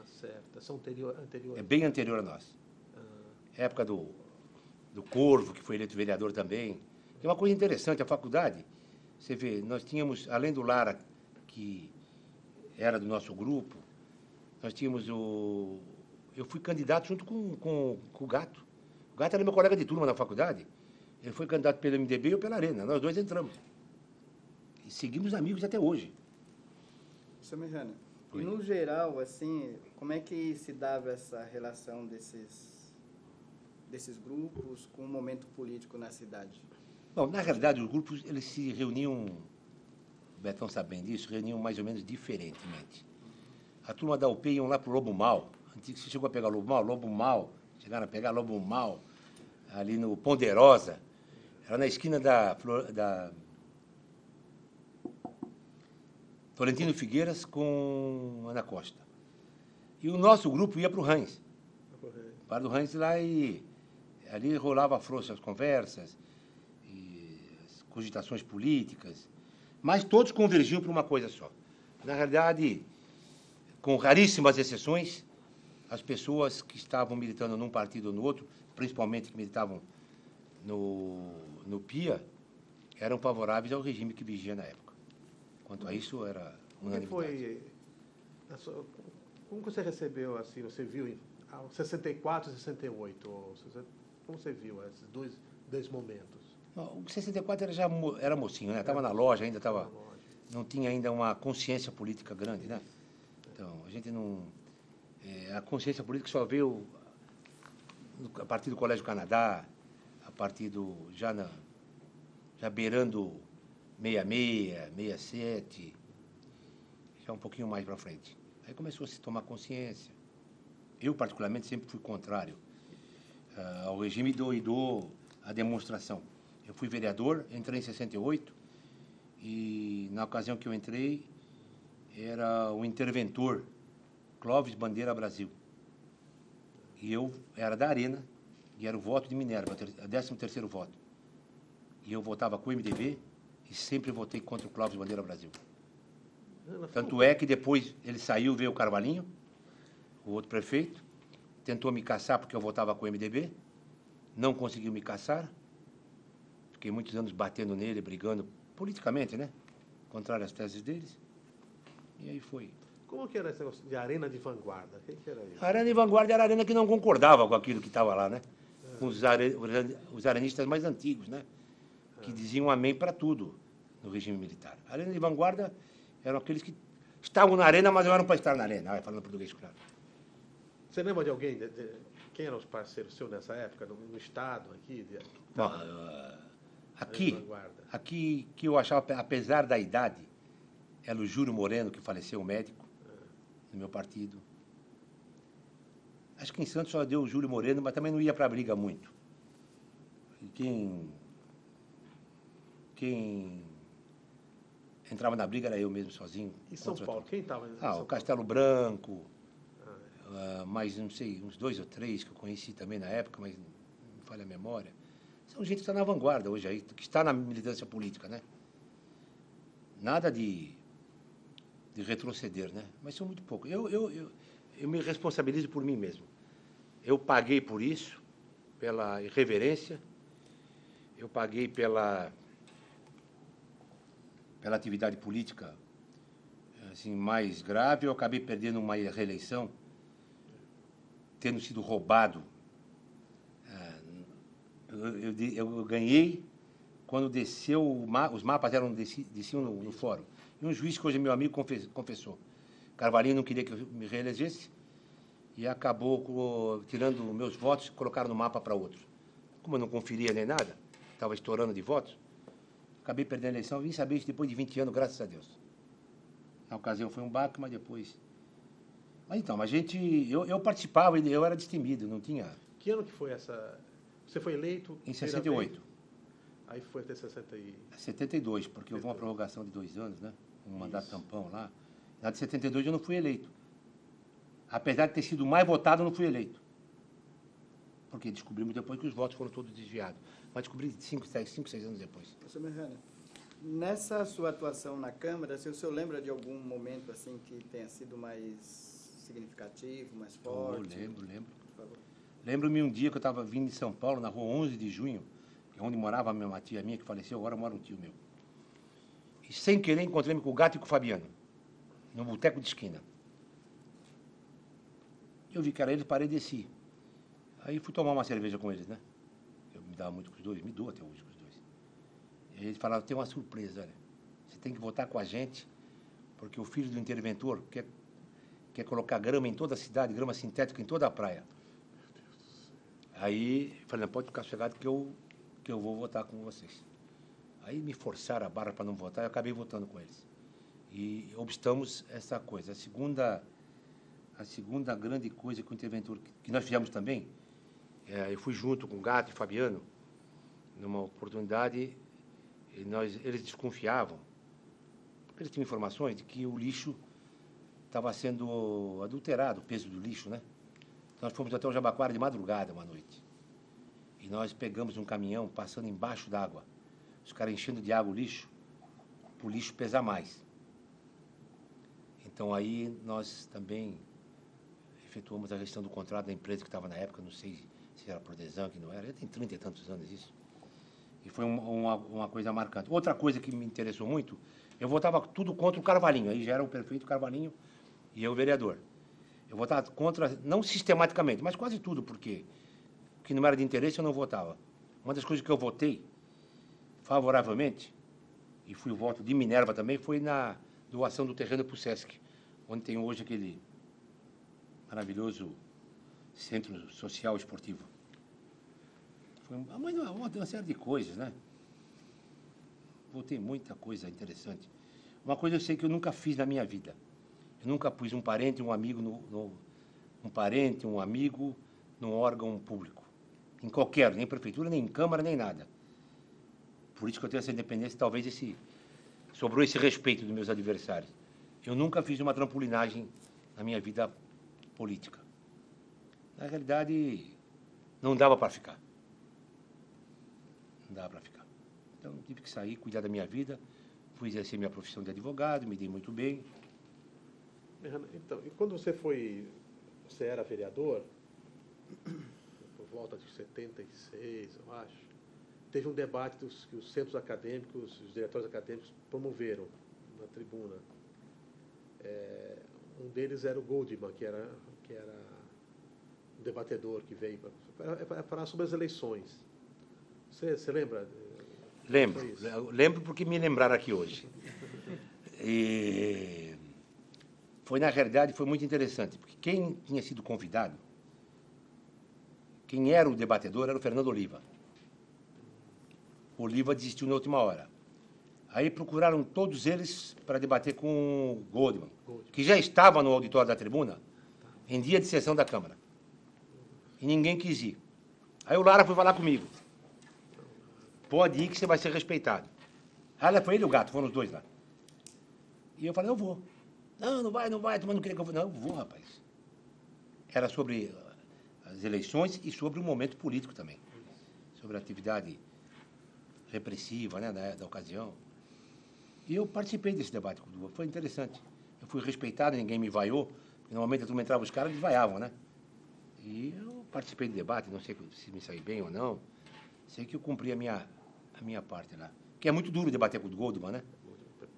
Certo. São anteriores. É bem anterior a nós. Época do Corvo, que foi eleito vereador também. E uma coisa interessante, a faculdade, você vê, nós tínhamos, além do Lara, que era do nosso grupo, nós tínhamos eu fui candidato junto com o Gato. O Gato era meu colega de turma na faculdade. Ele foi candidato pelo MDB e eu pela Arena. Nós dois entramos. E seguimos amigos até hoje. Sr. Mejana, e no geral, assim, como é que se dava essa relação desses desses grupos com o momento político na cidade? Bom, na realidade, os grupos eles se reuniam, o Betão sabe bem disso, reuniam mais ou menos diferentemente. A turma da UP iam lá para o Lobo Mal. Você chegou a pegar Lobo Mal? Lobo Mal. Chegaram a pegar Lobo Mal, ali no Ponderosa. Era na esquina da Florentino Figueiras com Ana Costa. E o nosso grupo ia para o Heinz. Para o Heinz lá e ali rolava frouxa as conversas, e as cogitações políticas, mas todos convergiam para uma coisa só. Na realidade, com raríssimas exceções, as pessoas que estavam militando num partido ou no outro, principalmente que militavam no PIA, eram favoráveis ao regime que vigia na época. Quanto a isso, era unanimidade. Como você recebeu, assim, você viu em 64 e 68? Como você viu esses dois momentos? O 64 era mocinho, né? Estava na loja, ainda estava... Não tinha ainda uma consciência política grande, né? Então, a gente não... a consciência política só veio a partir do Colégio Canadá, a partir já beirando 66, 67, já um pouquinho mais para frente. Aí começou a se tomar consciência. Eu, particularmente, sempre fui contrário ao regime e dou a demonstração. Eu fui vereador, entrei em 68, e na ocasião que eu entrei, era o interventor Clóvis Bandeira Brasil. E eu era da Arena, e era o voto de Minerva, o 13º voto. E eu votava com o MDB e sempre votei contra o Clóvis Bandeira Brasil. Tanto é que depois ele saiu, veio o Carvalhinho, o outro prefeito, tentou me caçar porque eu votava com o MDB, não conseguiu me caçar, fiquei muitos anos batendo nele, brigando politicamente, né? Contrário às teses deles, e aí foi. Como que era esse negócio de arena de vanguarda? O que era isso? A arena de vanguarda era a arena que não concordava com aquilo que estava lá, né? Com os arenistas mais antigos, né? Que diziam amém para tudo no regime militar. A arena de vanguarda eram aqueles que estavam na arena, mas não eram para estar na arena, falando português claro. Você lembra de alguém, quem eram os parceiros seus nessa época, no Estado, aqui? Bom, aqui que eu achava, apesar da idade, era o Júlio Moreno, que faleceu, médico, no meu partido. Acho que em Santos só deu o Júlio Moreno, mas também não ia para a briga muito. E quem entrava na briga era eu mesmo, sozinho. E São Paulo, quem estava? O Castelo Branco, mais, não sei, uns 2 ou 3 que eu conheci também na época, mas não falha a memória. São gente que está na vanguarda hoje aí, que está na militância política, né? Nada de retroceder, né? Mas são muito pouco. Eu me responsabilizo por mim mesmo. Eu paguei por isso, pela irreverência, eu paguei pela atividade política assim, mais grave. Eu acabei perdendo uma reeleição, tendo sido roubado. Eu ganhei quando desceu, os mapas desciam no fórum. E um juiz que hoje é meu amigo confessou. Carvalhinho não queria que eu me reelegesse e acabou tirando meus votos e colocaram no mapa para outros. Como eu não conferia nem nada, estava estourando de votos, acabei perdendo a eleição. Vim saber isso depois de 20 anos, graças a Deus. Na ocasião foi um baque, mas depois... Mas então, eu participava, eu era destemido, não tinha... Que ano que foi essa... Você foi eleito... Em 68. Aí foi até 72, porque houve uma prorrogação de 2 anos, né? Um mandato tampão lá. Na de 72 eu não fui eleito. Apesar de ter sido mais votado, eu não fui eleito. Porque descobrimos depois que os votos foram todos desviados. Mas descobri 5, 6 anos depois. Professor Merrana, nessa sua atuação na Câmara, se o senhor lembra de algum momento assim que tenha sido mais significativo, mais forte? Lembro. Por favor. Lembro-me um dia que eu estava vindo de São Paulo, na rua 11 de junho, onde morava uma tia minha que faleceu, agora mora um tio meu. E sem querer encontrei-me com o Gato e com o Fabiano, num boteco de esquina. Eu vi que era eles, parei e desci. Aí fui tomar uma cerveja com eles, né? Eu me dava muito com os dois, me dou até hoje com os dois. E eles falaram, tem uma surpresa, olha. Você tem que votar com a gente, porque o filho do interventor quer colocar grama em toda a cidade, grama sintética em toda a praia. Aí, falei, não, pode ficar sossegado que eu vou votar com vocês. Aí me forçaram a barra para não votar, eu acabei votando com eles. E obstamos essa coisa. A segunda grande coisa que o interventor, que nós fizemos também, eu fui junto com o Gato e Fabiano, numa oportunidade, e eles desconfiavam, porque eles tinham informações de que o lixo estava sendo adulterado, o peso do lixo, né? Então, nós fomos até o Jabaquara de madrugada, uma noite. E nós pegamos um caminhão passando embaixo d'água. Os caras enchendo de água o lixo, para o lixo pesar mais. Então, aí nós também efetuamos a gestão do contrato da empresa que estava na época, não sei se era Prodesan, que não era, já tem 30 e tantos anos isso. E foi uma coisa marcante. Outra coisa que me interessou muito, eu votava tudo contra o Carvalhinho, aí já era o prefeito Carvalhinho e eu o vereador. Eu votava contra, não sistematicamente, mas quase tudo, porque o que não era de interesse eu não votava. Uma das coisas que eu votei favoravelmente, e fui o voto de Minerva também, foi na doação do terreno para o Sesc, onde tem hoje aquele maravilhoso centro social esportivo. Foi uma série de coisas, né? Votei muita coisa interessante. Uma coisa eu sei que eu nunca fiz na minha vida. Eu nunca pus um parente, um amigo, um amigo num órgão público. Em qualquer, nem prefeitura, nem câmara, nem nada. Por isso que eu tenho essa independência, talvez sobrou esse respeito dos meus adversários. Eu nunca fiz uma trampolinagem na minha vida política. Na realidade, não dava para ficar. Não dava para ficar. Então, eu tive que sair, cuidar da minha vida, fui exercer minha profissão de advogado, me dei muito bem. Então, e quando você era vereador, por volta de 76, eu acho, teve um debate que os centros acadêmicos, os diretórios acadêmicos promoveram na tribuna. Um deles era o Goldman, que era um debatedor que veio para falar sobre as eleições. Você lembra? Lembro porque me lembraram aqui hoje. E na realidade, foi muito interessante, porque quem tinha sido convidado, quem era o debatedor era o Fernando Oliva. O Oliva desistiu na última hora. Aí procuraram todos eles para debater com o Goldman, que já estava no auditório da tribuna em dia de sessão da Câmara. E ninguém quis ir. Aí o Lara foi falar comigo. Pode ir que você vai ser respeitado. Aí foi ele e o Gato, foram os dois lá. E eu falei, eu vou. Não vai, tu não queria que eu vou. Não, eu vou, rapaz. Era sobre as eleições e sobre o momento político também. Sobre a atividade repressiva, né, da ocasião. E eu participei desse debate com o Duva. Foi interessante. Eu fui respeitado, ninguém me vaiou. Porque normalmente a turma entrava, os caras, eles vaiavam, né? E eu participei do debate, não sei se me saí bem ou não. Sei que eu cumpri a minha parte lá. Que é muito duro debater com o Goldman, né?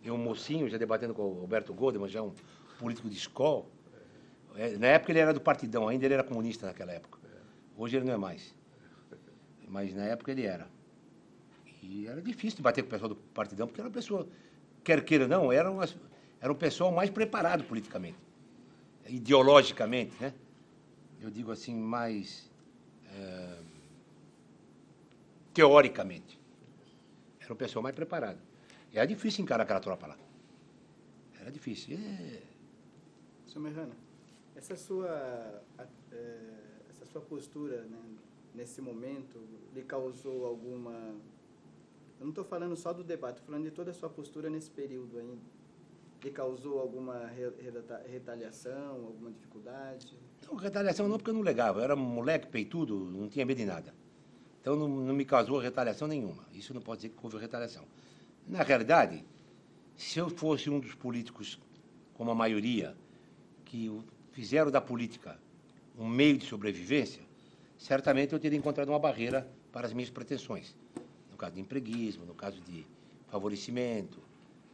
Eu, mocinho, já debatendo com o Alberto Goldman, já um político de escola. Na época ele era do Partidão, ainda ele era comunista naquela época. Hoje ele não é mais. Mas na época ele era. E era difícil debater com o pessoal do Partidão, porque era uma pessoa, quer queira ou não, era um pessoal mais preparado politicamente. Ideologicamente, né? Eu digo assim, mais teoricamente. Era um pessoal mais preparado. E era difícil encarar aquela tropa lá. Era difícil. Senhor Mejana, essa sua postura, né, nesse momento lhe causou alguma... Eu não estou falando só do debate, estou falando de toda a sua postura nesse período ainda. Lhe causou alguma retaliação, alguma dificuldade? Não, retaliação não, porque eu não legava. Eu era um moleque peitudo, não tinha medo de nada. Então não me causou retaliação nenhuma. Isso não pode dizer que houve retaliação. Na realidade, se eu fosse um dos políticos, como a maioria, que fizeram da política um meio de sobrevivência, certamente eu teria encontrado uma barreira para as minhas pretensões. No caso de empreguismo, no caso de favorecimento,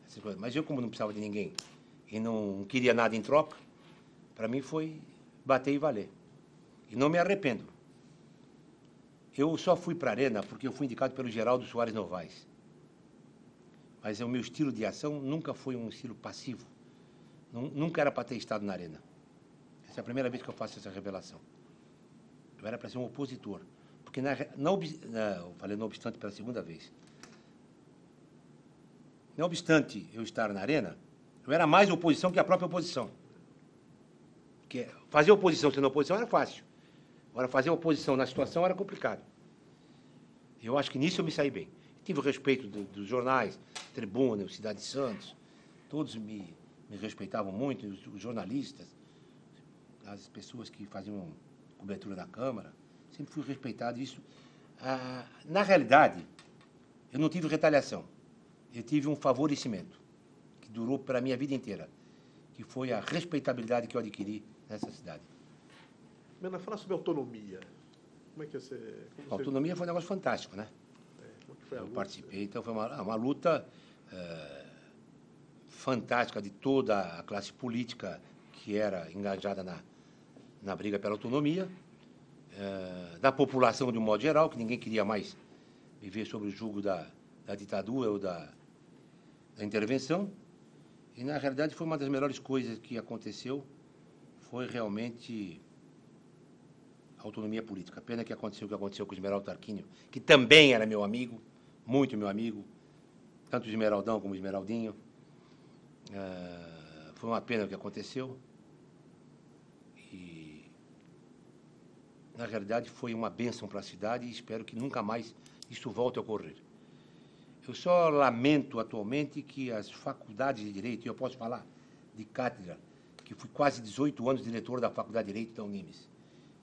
essas coisas. Mas eu, como não precisava de ninguém e não queria nada em troca, para mim foi bater e valer. E não me arrependo. Eu só fui para a Arena porque eu fui indicado pelo Geraldo Soares Novaes. Mas o meu estilo de ação nunca foi um estilo passivo. Nunca era para ter estado na Arena. Essa é a primeira vez que eu faço essa revelação. Eu era para ser um opositor. Porque, eu falei não obstante pela segunda vez. Não obstante eu estar na arena, eu era mais oposição que a própria oposição. Porque fazer oposição sendo oposição era fácil. Agora, fazer oposição na situação era complicado. Eu acho que nisso eu me saí bem. Tive o respeito dos jornais, Tribuna, o Cidade de Santos, todos me respeitavam muito, os jornalistas, as pessoas que faziam cobertura da Câmara, sempre fui respeitado. Isso, na realidade, eu não tive retaliação, eu tive um favorecimento, que durou para a minha vida inteira, que foi a respeitabilidade que eu adquiri nessa cidade. Mena, fala sobre autonomia. Como é que você... A autonomia foi um negócio fantástico, né? Como é que foi a luta? Participei, então foi uma luta fantástica de toda a classe política que era engajada na briga pela autonomia, da população de um modo geral, que ninguém queria mais viver sob o jugo da ditadura ou da intervenção. E, na realidade, foi uma das melhores coisas que aconteceu, foi realmente a autonomia política. Pena que aconteceu o que aconteceu com o Esmeraldo Tarquínio, que também era meu amigo, muito meu amigo, tanto o Esmeraldão como o Esmeraldinho. Foi uma pena o que aconteceu. E, na realidade, foi uma bênção para a cidade e espero que nunca mais isso volte a ocorrer. Eu só lamento atualmente que as faculdades de Direito, e eu posso falar de cátedra, que fui quase 18 anos diretor da Faculdade de Direito da Unimes.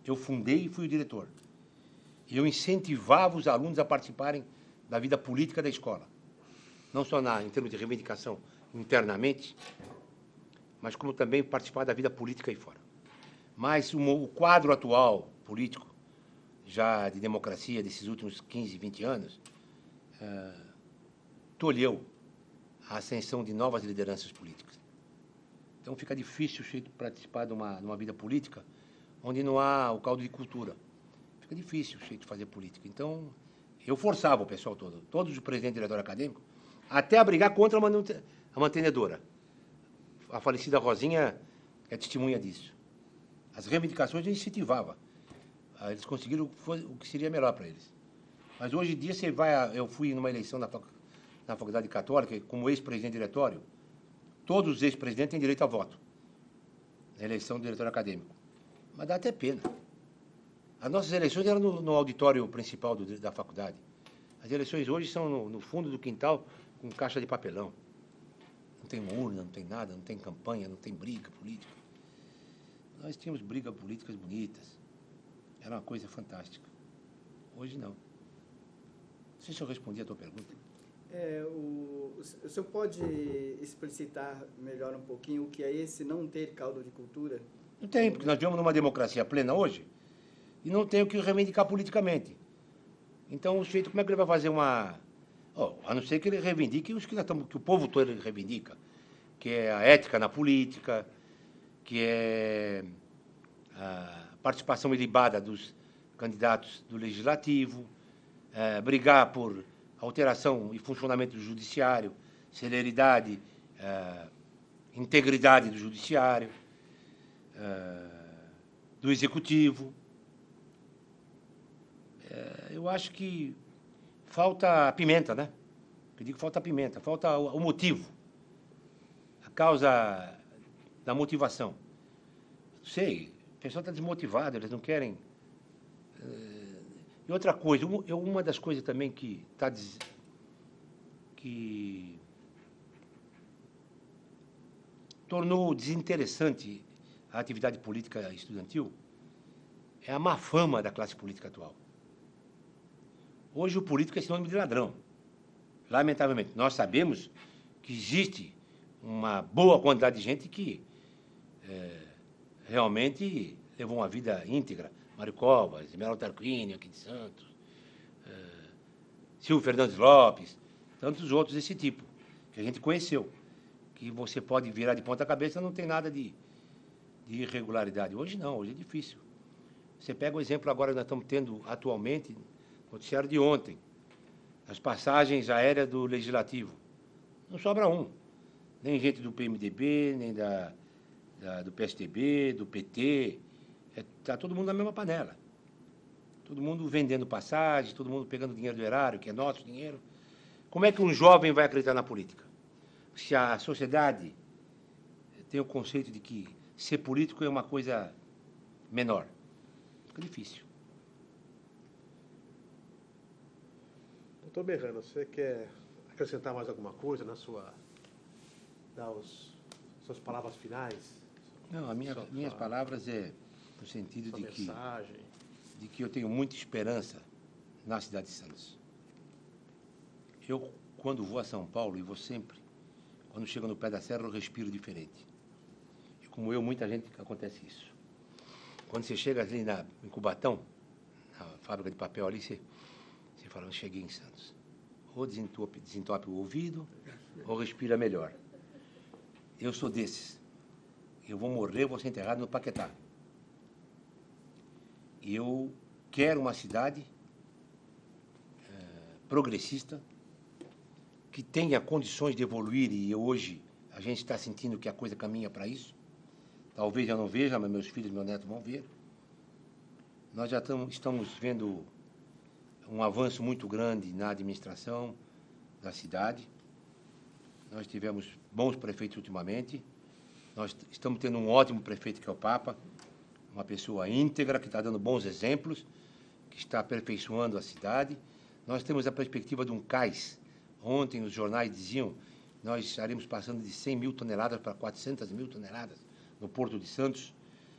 Eu fundei e fui o diretor. Eu incentivava os alunos a participarem da vida política da escola. Não só em termos de reivindicação internamente, mas como também participar da vida política aí fora. Mas o quadro atual político, já de democracia, desses últimos 15, 20 anos, tolheu a ascensão de novas lideranças políticas. Então fica difícil participar de uma vida política onde não há o caldo de cultura. Fica difícil o jeito de fazer política. Então, eu forçava o pessoal todo, todos os presidentes do diretório acadêmico, até a brigar contra a mantenedora. A falecida Rosinha é testemunha disso. As reivindicações eu incentivava. Eles conseguiram o que seria melhor para eles. Mas hoje em dia, eu fui numa eleição na Faculdade Católica, como ex-presidente do diretório, todos os ex-presidentes têm direito a voto na eleição do diretório acadêmico. Mas dá até pena. As nossas eleições eram no auditório principal da faculdade. As eleições hoje são no fundo do quintal, com caixa de papelão. Não tem urna, não tem nada, não tem campanha, não tem briga política. Nós tínhamos brigas políticas bonitas. Era uma coisa fantástica. Hoje, não. Não sei se eu respondi a tua pergunta. O senhor pode explicitar melhor um pouquinho o que é esse não ter caldo de cultura? Não tem, porque nós vivemos numa democracia plena hoje e não tem o que reivindicar politicamente. Então, o sujeito, como é que ele vai fazer uma... a não ser que ele reivindique os que o povo todo reivindica, que é a ética na política, que é a participação ilibada dos candidatos do Legislativo, brigar por alteração e funcionamento do Judiciário, celeridade, integridade do Judiciário, do Executivo. Eu acho que falta a pimenta, né? Eu digo que falta a pimenta, falta o motivo, a causa da motivação. Não sei, o pessoal está desmotivado, eles não querem... E outra coisa, uma das coisas também que tornou desinteressante a atividade política estudantil é a má fama da classe política atual. Hoje o político é sinônimo de ladrão. Lamentavelmente, nós sabemos que existe uma boa quantidade de gente que realmente levou uma vida íntegra. Mário Covas, Esmeraldo Tarquínio, aqui de Santos, Silvio Fernandes Lopes, tantos outros desse tipo, que a gente conheceu, que você pode virar de ponta cabeça, não tem nada de irregularidade. Hoje não, hoje é difícil. Você pega o exemplo agora que nós estamos tendo atualmente, noticiário de ontem, as passagens aéreas do Legislativo. Não sobra um. Nem gente do PMDB, nem do PSDB, do PT. Está todo mundo na mesma panela. Todo mundo vendendo passagem, todo mundo pegando dinheiro do erário, que é nosso dinheiro. Como é que um jovem vai acreditar na política? Se a sociedade tem o conceito de que ser político é uma coisa menor, fica difícil. Doutor Berrano, você quer acrescentar mais alguma coisa dar suas palavras finais? Não, minhas palavras é no sentido de que eu tenho muita esperança na cidade de Santos. Eu, quando vou a São Paulo, e vou sempre, quando chego no pé da serra, eu respiro diferente. E como eu, muita gente acontece isso. Quando você chega ali em Cubatão, na fábrica de papel ali, você fala, eu cheguei em Santos. Ou desentope o ouvido, ou respira melhor. Eu sou desses. Eu vou morrer, vou ser enterrado no Paquetá. E eu quero uma cidade progressista, que tenha condições de evoluir, e hoje a gente está sentindo que a coisa caminha para isso. Talvez eu não veja, mas meus filhos e meus netos vão ver. Nós já estamos vendo um avanço muito grande na administração da cidade. Nós tivemos bons prefeitos ultimamente. Nós estamos tendo um ótimo prefeito, que é o Papa, uma pessoa íntegra, que está dando bons exemplos, que está aperfeiçoando a cidade. Nós temos a perspectiva de um cais. Ontem os jornais diziam que nós estaremos passando de 100 mil toneladas para 400 mil toneladas no Porto de Santos.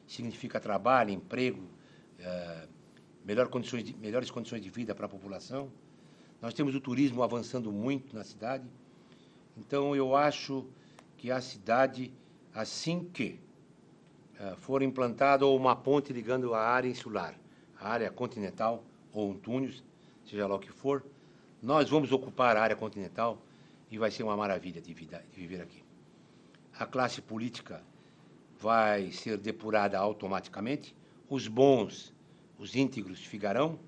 Significa trabalho, emprego, melhores condições de vida para a população. Nós temos o turismo avançando muito na cidade. Então, eu acho que a cidade, assim que for implantada uma ponte ligando a área insular, a área continental ou um túnel, seja lá o que for, nós vamos ocupar a área continental e vai ser uma maravilha de viver aqui. A classe política vai ser depurada automaticamente, os bons, os íntegros ficarão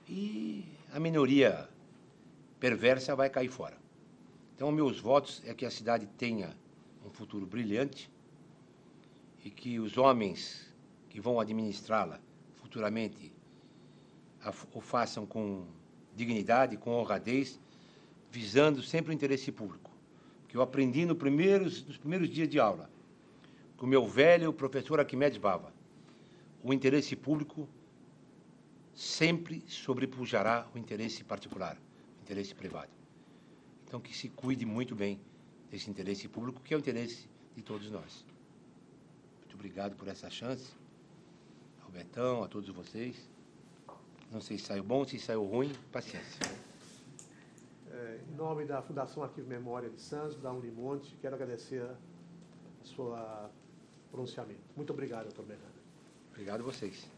e a minoria perversa vai cair fora. Então, meus votos é que a cidade tenha um futuro brilhante e que os homens que vão administrá-la futuramente o façam com dignidade, com honradez, visando sempre o interesse público. Que eu aprendi nos primeiros dias de aula, com o meu velho professor Arquimedes Bava. O interesse público sempre sobrepujará o interesse particular, o interesse privado. Então, que se cuide muito bem desse interesse público, que é o interesse de todos nós. Muito obrigado por essa chance, ao Betão, a todos vocês. Não sei se saiu bom, se saiu ruim, paciência. Em nome da Fundação Arquivo Memória de Santos, da Unimonte, quero agradecer o seu pronunciamento. Muito obrigado, doutor Berrano. Obrigado a vocês.